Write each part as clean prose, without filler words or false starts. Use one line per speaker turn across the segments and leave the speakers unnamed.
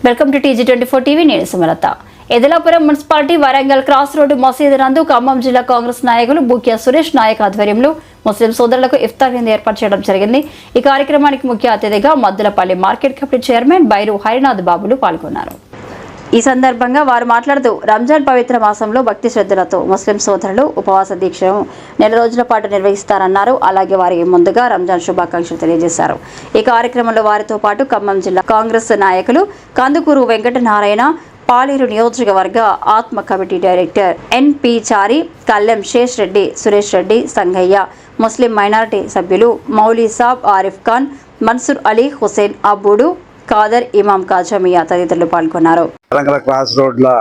Welcome to TG24 TV. నేను Sumalatha. Edalapuram municipality Warangal cross road మసీదు నందు ఖమ్మం జిల్లా కాంగ్రెస్ నాయకులు బుక్యా సురేష్ నాయక్ ఆధ్వర్యంలో ముస్లిం సోదరులకు ఇఫ్తార్ విందు ఏర్పాటు చేయడం జరిగింది. ఈ కార్యక్రమానికి ముఖ్య అతిథిగా Maddulapalli market committee chairman బైరు Harinath బాబులు పాల్గొన్నారు. ఈ సందర్భంగా వారు మాట్లాడుతూ రంజాన్ పవిత్ర మాసంలో భక్తి శ్రద్ధలతో ముస్లిం సోదరులు ఉపవాస దీక్షను నెల రోజుల పాటు నిర్వహిస్తారన్నారు. అలాగే వారికి ముందుగా రంజాన్ శుభాకాంక్షలు తెలియజేశారు. ఈ కార్యక్రమంలో వారితో పాటు ఖమ్మం జిల్లా కాంగ్రెస్ నాయకులు కందుకూరు వెంకటనారాయణ, పాలేరు నియోజకవర్గ ఆత్మ కమిటీ డైరెక్టర్ NP చారి, కల్లెం శేష్ రెడ్డి, సురేష్ రెడ్డి, సంగయ్య, ముస్లిం మైనారిటీ సభ్యులు మౌలీ సాబ్, ఆరిఫ్ ఖాన్, మన్సూర్ అలీ, హుసేన్ అబ్బుడు, ఖాదర్, ఇమాం కాజమియా తదితరులు పాల్గొన్నారు.
క్రాస్ రోడ్ లో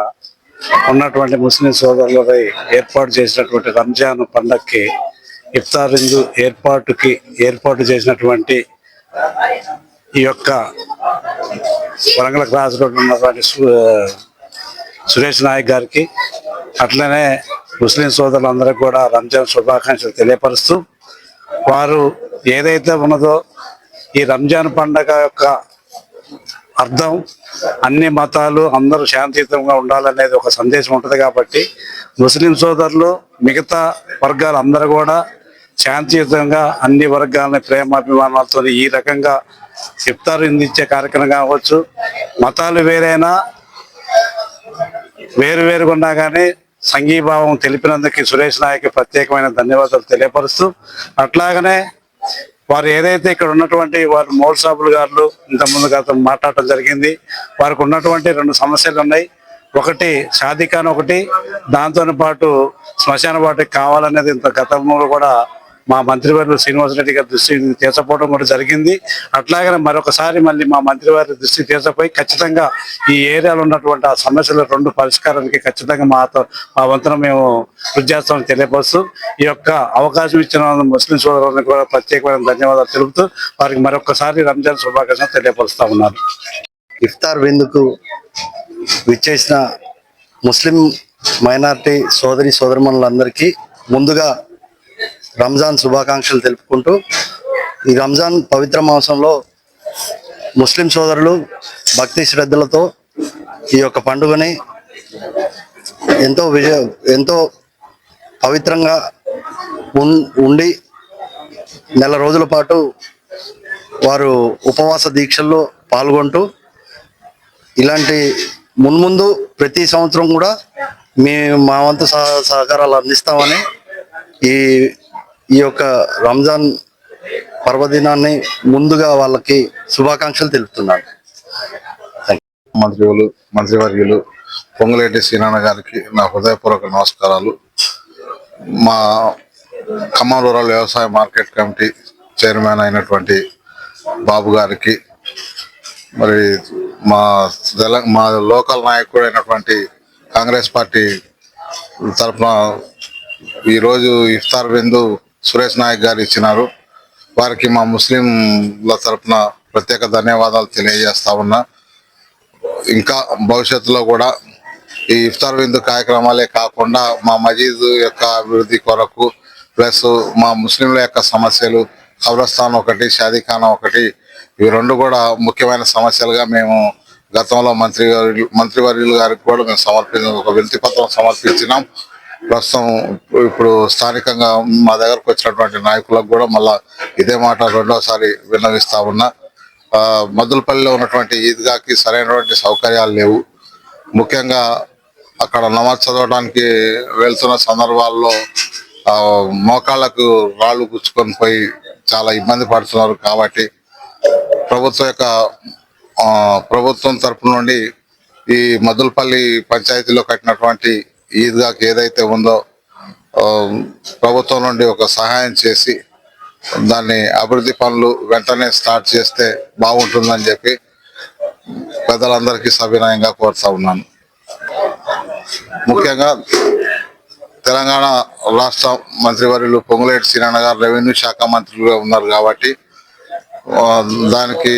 ఉన్నటువంటి ముస్లిం సోదరులపై ఏర్పాటు చేసినటువంటి రంజాన్ పండగకి ఇఫ్తార్ విందు ఏర్పాటు చేసినటువంటి ఈ యొక్క వరంగల్ క్రాస్ రోడ్ ఉన్నటువంటి సురేష్ నాయక్ గారికి, అట్లనే ముస్లిం సోదరులందరికీ కూడా రంజాన్ శుభాకాంక్షలు తెలియపరుస్తూ, వారు ఏదైతే ఉన్నదో ఈ రంజాన్ పండగ యొక్క అర్థం అన్ని మతాలు అందరూ శాంతియుతంగా ఉండాలనేది ఒక సందేశం ఉంటుంది. కాబట్టి ముస్లిం సోదరులు మిగతా వర్గాలు అందరూ కూడా శాంతియుతంగా అన్ని వర్గాలని ప్రేమాభిమానాలతో ఈ రకంగా ఇఫ్తార్ ఇచ్చే కార్యక్రమం కావచ్చు. మతాలు వేరైనా వేరుగా ఉన్నా కానీ సంఘీభావం తెలిపినందుకు సురేష్ నాయక్ ప్రత్యేకమైన ధన్యవాదాలు తెలియపరుస్తూ, అట్లాగనే వారు ఏదైతే ఇక్కడ ఉన్నటువంటి వారు మౌల్ సాబులు గారు ఇంతకుముందు గత మాట్లాడటం జరిగింది. వారికి ఉన్నటువంటి 2 సమస్యలు ఉన్నాయి. ఒకటి షాదీఖాన్, ఒకటి దాంతో పాటు శ్మశాన వాటికి కావాలనేది ఇంత గతంలో కూడా మా మంత్రివర్యులు శ్రీనివాసరెడ్డి గారి దృష్టి తీర్చపోవడం కూడా జరిగింది. అట్లాగనే మరొకసారి మళ్ళీ మా మంత్రివారి దృష్టి తీర్చపోయి ఖచ్చితంగా ఈ ఏరియాలో ఉన్నటువంటి ఆ సమస్యల 2 పరిష్కారానికి ఖచ్చితంగా మా వంతున మేము కృషి చేస్తామని తెలియపరుస్తూ, ఈ యొక్క అవకాశం ఇచ్చిన ముస్లిం సోదరులకు కూడా ప్రత్యేకమైన ధన్యవాదాలు తెలుపుతూ వారికి మరొకసారి రంజాన్ శుభాకాంక్షలు తెలియపరుస్తా ఉన్నారు.
ఇఫ్తార్ విందుకు విచ్చేసిన ముస్లిం మైనారిటీ సోదరిమణులందరికీ ముందుగా రంజాన్ శుభాకాంక్షలు తెలుపుకుంటూ, ఈ రంజాన్ పవిత్ర మాసంలో ముస్లిం సోదరులు భక్తి శ్రద్ధలతో ఈ యొక్క పండుగని ఎంతో పవిత్రంగా ఉండి నెల రోజుల పాటు వారు ఉపవాస దీక్షల్లో పాల్గొంటూ, ఇలాంటి మున్ముందు ప్రతి సంవత్సరం కూడా మా వంతు సహకారాలు అందిస్తామని ఈ యొక్క రంజాన్ పర్వదినాన్ని ముందుగా వాళ్ళకి శుభాకాంక్షలు తెలుపుతున్నాను.
మంత్రివర్యులు పొంగులేటి శ్రీనారాయణ గారికి నా హృదయపూర్వక నమస్కారాలు. మా ఖమ్మం రూరల్ వ్యవసాయ మార్కెట్ కమిటీ చైర్మన్ అయినటువంటి బాబు గారికి, మరి మా లోకల్ నాయకుడు అయినటువంటి కాంగ్రెస్ పార్టీ తరఫున ఈరోజు ఇఫ్తార్ విందు సురేష్ నాయక్ గారు ఇచ్చినారు. వారికి మా ముస్లింల తరఫున ప్రత్యేక ధన్యవాదాలు తెలియజేస్తా ఉన్నా. ఇంకా భవిష్యత్తులో కూడా ఈ ఇఫ్తార్ విందు కార్యక్రమాలే కాకుండా మా మజీద్ యొక్క అభివృద్ధి కొరకు, ప్లస్ మా ముస్లింల యొక్క సమస్యలు, ఖబరస్థాన్ ఒకటి, షాదీఖానా ఒకటి, ఇవి 2 కూడా ముఖ్యమైన సమస్యలుగా మేము గతంలో మంత్రివర్యులు గారికి కూడా మేము ఒక వినతి పత్రం సమర్పించినాం. ప్రస్తుతం ఇప్పుడు స్థానికంగా మా దగ్గరకు వచ్చినటువంటి నాయకులకు కూడా మళ్ళా ఇదే మాట 2వసారి విన్నవిస్తా ఉన్నా. మద్దులపల్లిలో ఉన్నటువంటి ఈద్గాకి సరైనటువంటి సౌకర్యాలు లేవు. ముఖ్యంగా అక్కడ నమాజ్ చదవడానికి వెళ్తున్న సందర్భాల్లో మోకాళ్ళకు రాళ్ళు గుచ్చుకొని పోయి చాలా ఇబ్బంది పడుతున్నారు. కాబట్టి ప్రభుత్వం తరపు నుండి ఈ మద్దులపల్లి పంచాయతీలో కట్టినటువంటి ఈద్గాకి ఏదైతే ఉందో ప్రభుత్వం నుండి ఒక సహాయం చేసి దాన్ని అభివృద్ధి పనులు వెంటనే స్టార్ట్ చేస్తే బాగుంటుందని చెప్పి పెద్దలందరికీ సవినయంగా కోరుతా ఉన్నాను. ముఖ్యంగా తెలంగాణ రాష్ట్ర మంత్రివర్యులు పొంగులేటి శ్రీనారాయణ గారు రెవెన్యూ శాఖ మంత్రులుగా ఉన్నారు. కాబట్టి దానికి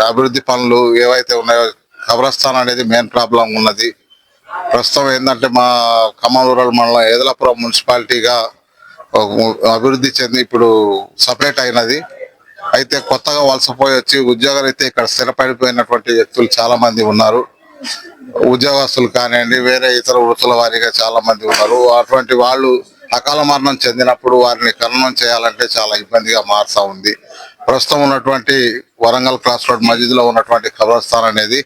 అభివృద్ధి పనులు ఏవైతే ఉన్నాయో, ఖబరస్థాన్ అనేది మెయిన్ ప్రాబ్లం ఉన్నది. ప్రస్తుతం ఏంటంటే మా ఖమ్మం రూరల్ మండలం ఎదలాపురం మున్సిపాలిటీగా అభివృద్ధి చెంది ఇప్పుడు సపరేట్ అయినది. అయితే కొత్తగా వలసపోయి వచ్చి ఉద్యోగరీత్యా ఇక్కడ స్థిరపడిపోయినటువంటి వ్యక్తులు చాలా మంది ఉన్నారు. ఉద్యోగస్తులు కానివ్వండి, వేరే ఇతర వృత్తుల వారీగా చాలా మంది ఉన్నారు. అటువంటి వాళ్ళు అకాల మరణం చెందినప్పుడు వారిని ఖననం చేయాలంటే చాలా ఇబ్బందిగా మారుతా ఉంది. ప్రస్తుతం ఉన్నటువంటి వరంగల్ క్రాస్ రోడ్ మధ్యలో ఉన్నటువంటి కబ్రస్థాన్ అనేది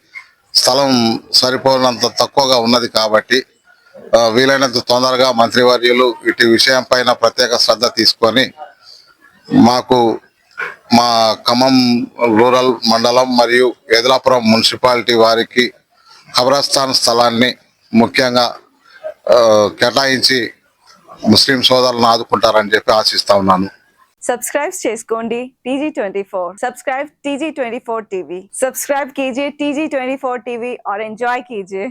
స్థలం సరిపోనంత తక్కువగా ఉన్నది కాబట్టి వీలైనంత తొందరగా మంత్రివర్యులు ఇటు విషయం పైన ప్రత్యేక శ్రద్ధ తీసుకొని మాకు మా ఖమ్మం రూరల్ మండలం మరియు ఎదలాపురం మున్సిపాలిటీ వారికి కబ్రస్థాన్ స్థలాన్ని ముఖ్యంగా కేటాయించి ముస్లిం సోదరులను ఆదుకుంటారని చెప్పి ఆశిస్తా ఉన్నాను.
सब्सक्राइब చేసుకోండి TG24 subscribe TG24 TV subscribe कीजिए TG24 टीवी और एंजॉय कीजिए.